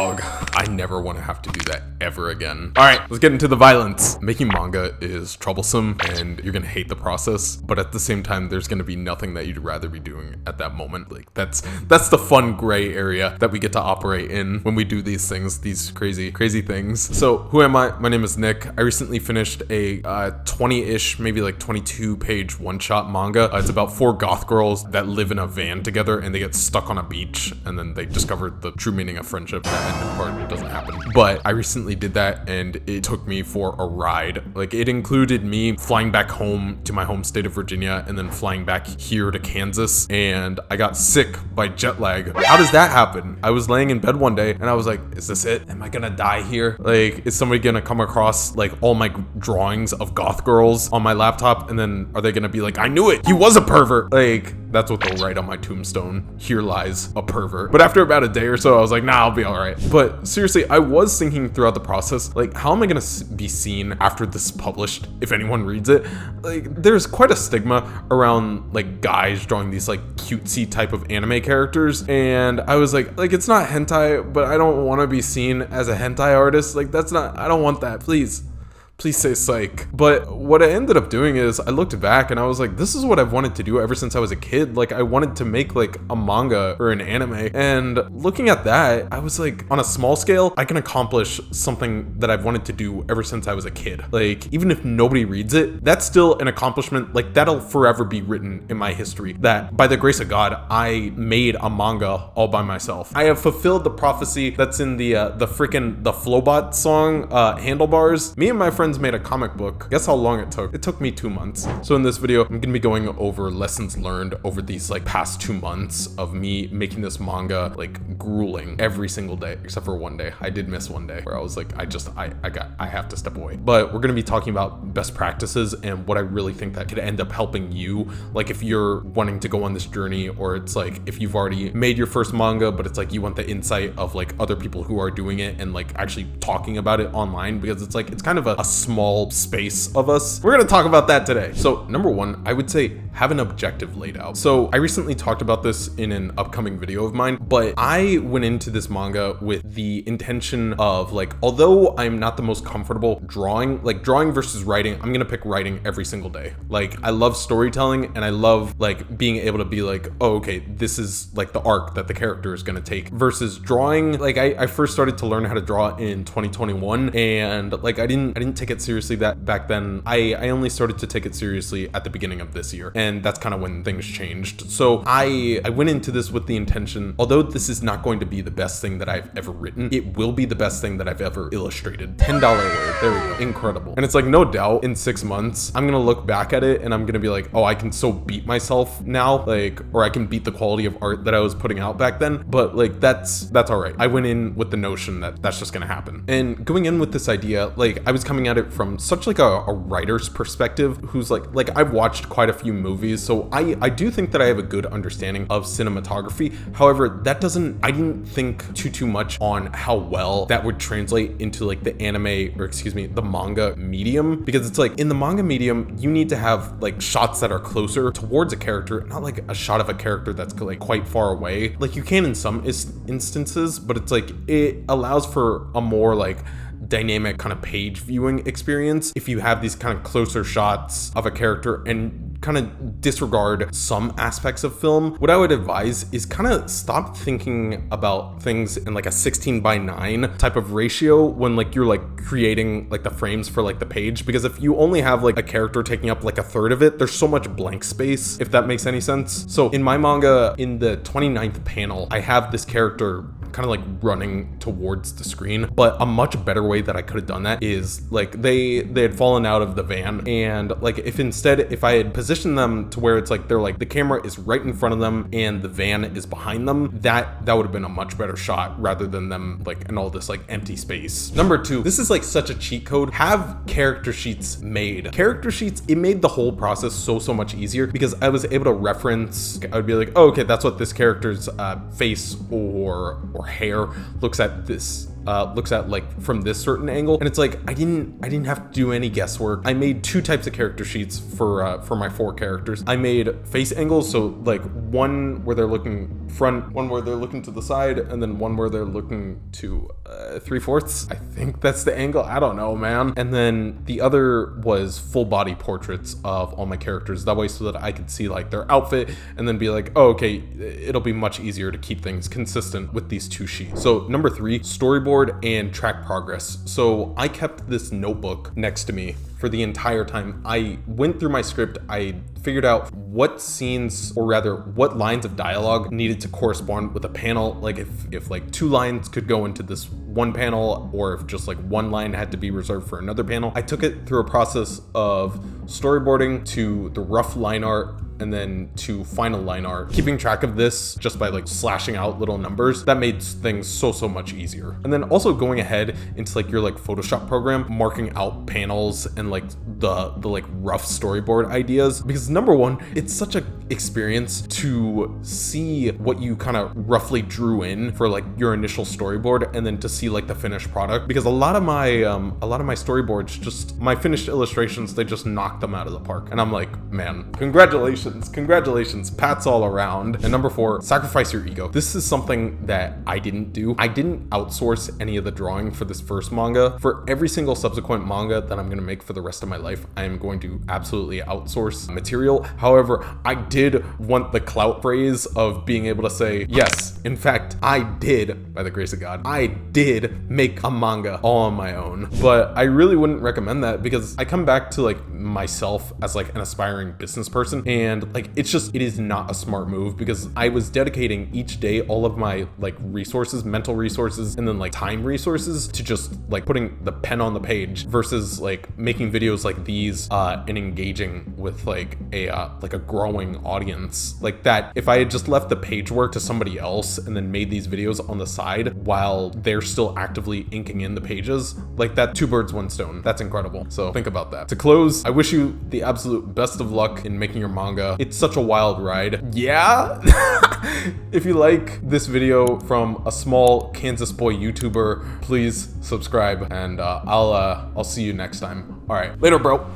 Ugh, I never want to have to do that ever again. All right, let's get into the violence. Making manga is troublesome and you're gonna hate the process, but at the same time, there's gonna be nothing that you'd rather be doing at that moment. Like that's the fun gray area that we get to operate in when we do these things, these crazy things. So who am I? My name is Nick. I recently finished a 20-ish, maybe like 22-page one-shot manga. It's about 4 goth girls that live in a van together and they get stuck on a beach and then they discover the true meaning of friendship. That ending part doesn't happen. But I recently did that and it took me for a ride. Like it included me flying back home to my home state of Virginia and then flying back here to Kansas, and I got sick by jet lag. How does that happen? I was laying in bed one day and I was like, is this it? Am I gonna die here? Like, is somebody gonna come across like all my drawings of goth girls on my laptop and then are they gonna be like, I knew it, he was a pervert? Like, that's what they'll write on my tombstone. Here lies a pervert. But after about a day or so, I was like, nah, I'll be all right. But seriously, I was thinking throughout the process, like, how am I gonna be seen after this is published if anyone reads it? Like, there's quite a stigma around like guys drawing these like cutesy type of anime characters, and I was like it's not hentai, but I don't want to be seen as a hentai artist. Like, that's not, I don't want that. Please say psych. But what I ended up doing is I looked back and I was like, this is what I've wanted to do ever since I was a kid. Like, I wanted to make like a manga or an anime. And looking at that, I was like, on a small scale, I can accomplish something that I've wanted to do ever since I was a kid. Like, even if nobody reads it, that's still an accomplishment. Like, that'll forever be written in my history that by the grace of God, I made a manga all by myself. I have fulfilled the prophecy that's in the Flowbot song, Handlebars. Me and my friends made a comic book. Guess how long it took? It took me 2 months. So in this video, I'm gonna be going over lessons learned over these like past 2 months of me making this manga like grueling every single day, except for one day. I did miss one day where I was like, I have to step away. But we're gonna be talking about best practices and what I really think that could end up helping you. Like if you're wanting to go on this journey, or it's like if you've already made your first manga, but it's like you want the insight of like other people who are doing it and like actually talking about it online, because it's like, it's kind of a small space of us. We're gonna talk about that today. So number one, I would say have an objective laid out. So I recently talked about this in an upcoming video of mine, but I went into this manga with the intention of like, although I'm not the most comfortable drawing versus writing, I'm gonna pick writing every single day. Like, I love storytelling and I love like being able to be like, oh, okay, this is like the arc that the character is gonna take, versus drawing. Like I first started to learn how to draw in 2021, and like I didn't take it seriously that back then. I only started to take it seriously at the beginning of this year, and that's kind of when things changed. So I went into this with the intention, although this is not going to be the best thing that I've ever written, it will be the best thing that I've ever illustrated. $10 word, there we go, incredible. And it's like, no doubt in 6 months I'm gonna look back at it and I'm gonna be like, oh, I can so beat myself now, like, or I can beat the quality of art that I was putting out back then. But like, that's all right. I went in with the notion that that's just gonna happen, and going in with this idea, like I was coming at it from such like a writer's perspective who's like I've watched quite a few movies, so I do think that I have a good understanding of cinematography. However, I didn't think too much on how well that would translate into like the anime, or excuse me, the manga medium, because it's like in the manga medium, you need to have like shots that are closer towards a character, not like a shot of a character that's like quite far away. Like you can in some instances, but it's like it allows for a more like dynamic kind of page viewing experience if you have these kind of closer shots of a character and kind of disregard some aspects of film. What I would advise is kind of stop thinking about things in like a 16:9 type of ratio when like you're like creating like the frames for like the page, because if you only have like a character taking up like a third of it, there's so much blank space, if that makes any sense. So in my manga, in the 29th panel, I have this character kind of like running towards the screen, but a much better way that I could have done that is like they had fallen out of the van, and like if I had positioned them to where it's like they're like the camera is right in front of them and the van is behind them, that would have been a much better shot rather than them like in all this like empty space. Number two, this is like such a cheat code. Have character sheets made. Character sheets, it made the whole process so much easier, because I was able to reference, I would be like, oh, okay, that's what this character's face or or hair looks at this looks at like from this certain angle, and it's like I didn't have to do any guesswork. I made 2 types of character sheets for my 4 characters. I made face angles, so like one where they're looking front, one where they're looking to the side, and then one where they're looking to 3/4. I think that's the angle. I don't know, man. And then the other was full body portraits of all my characters. That way, so that I could see like their outfit and then be like, oh, okay, it'll be much easier to keep things consistent with these 2 sheets. So number 3, storyboard and track progress. So I kept this notebook next to me for the entire time. I went through my script, I figured out what scenes, or rather what lines of dialogue needed to correspond with a panel, like if like 2 lines could go into this one panel, or if just like 1 line had to be reserved for another panel. I took it through a process of storyboarding to the rough line art, and then to final line art, keeping track of this just by like slashing out little numbers. That made things so much easier. And then also going ahead into like your like Photoshop program, marking out panels and like the like rough storyboard ideas, because number 1, it's such a experience to see what you kind of roughly drew in for like your initial storyboard, and then to see like the finished product, because a lot of my storyboards, just my finished illustrations, they just knock them out of the park, and I'm like, man, congratulations, pats all around. And number 4, sacrifice your ego. This is something that I didn't do. I didn't outsource any of the drawing for this first manga. For every single subsequent manga that I'm gonna make for the rest of my life, I am going to absolutely outsource material. However, I did want the clout phrase of being able to say, yes, in fact, I did, by the grace of God, I did make a manga all on my own. But I really wouldn't recommend that, because I come back to like myself as like an aspiring business person, and like it is not a smart move, because I was dedicating each day all of my like resources, mental resources, and then like time resources to just like putting the pen on the page, versus like making videos like these and engaging with like a growing audience like that. If I had just left the page work to somebody else and then made these videos on the side while they're still actively inking in the pages, like that, 2 birds, 1 stone. That's incredible. So think about that. To close, I wish you the absolute best of luck in making your manga. It's such a wild ride. Yeah. If you like this video from a small Kansas boy YouTuber, please subscribe, and I'll see you next time. All right, later, bro.